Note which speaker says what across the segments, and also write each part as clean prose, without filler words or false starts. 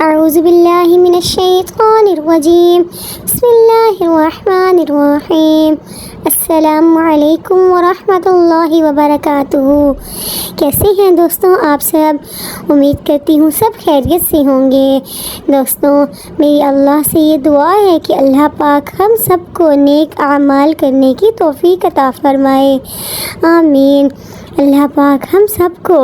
Speaker 1: اعوذ باللہ من الشیطان الرجیم بسم اللہ الرحمن الرحیم السلام علیکم ورحمۃ اللہ وبرکاتہ۔ کیسے ہیں دوستوں آپ سب؟ امید کرتی ہوں سب خیریت سے ہوں گے۔ دوستوں میری اللہ سے یہ دعا ہے کہ اللہ پاک ہم سب کو نیک اعمال کرنے کی توفیق عطا فرمائے، آمین۔ اللہ پاک ہم سب کو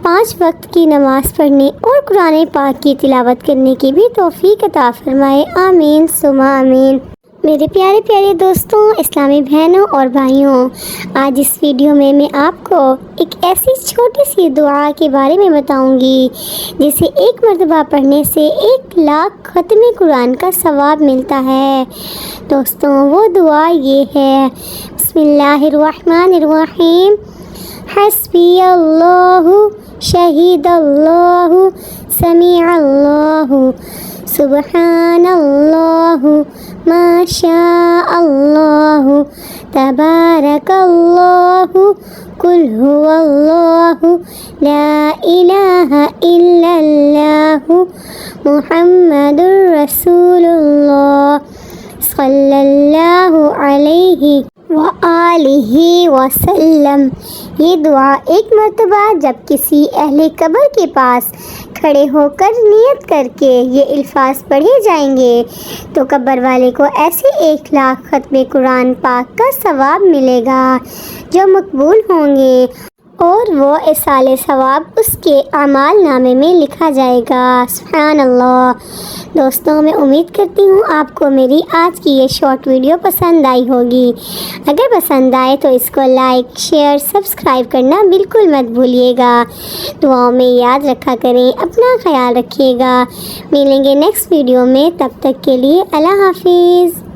Speaker 1: 5 وقت کی نماز پڑھنے اور قرآن پاک کی تلاوت کرنے کی بھی توفیق عطا فرمائے، آمین ثم آمین۔ میرے پیارے پیارے دوستوں، اسلامی بہنوں اور بھائیوں، آج اس ویڈیو میں آپ کو ایک ایسی چھوٹی سی دعا کے بارے میں بتاؤں گی جسے ایک مرتبہ پڑھنے سے 1,00,000 ختم قرآن کا ثواب ملتا ہے۔ دوستوں وہ دعا یہ ہے، بسم اللہ الرحمن الرحیم، حسبی اللہ شہید اللہ سمیع اللہ سبحان اللہ ما شاء اللہ تبارک اللہ قل هو اللہ لا الہ الا اللہ محمد رسول اللہ صلی اللہ علیہ وآلہ وسلم۔ یہ دعا ایک مرتبہ جب کسی اہل قبر کے پاس کھڑے ہو کر نیت کر کے یہ الفاظ پڑھے جائیں گے تو قبر والے کو ایسے 1,00,000 ختم قرآن پاک کا ثواب ملے گا جو مقبول ہوں گے، اور وہ ایصال ثواب اس کے اعمال نامے میں لکھا جائے گا، سبحان اللہ۔ دوستوں میں امید کرتی ہوں آپ کو میری آج کی یہ شارٹ ویڈیو پسند آئی ہوگی۔ اگر پسند آئے تو اس کو لائک، شیئر، سبسکرائب کرنا بالکل مت بھولیے گا۔ دعاؤں میں یاد رکھا کریں، اپنا خیال رکھیے گا۔ ملیں گے نیکسٹ ویڈیو میں، تب تک کے لیے اللہ حافظ۔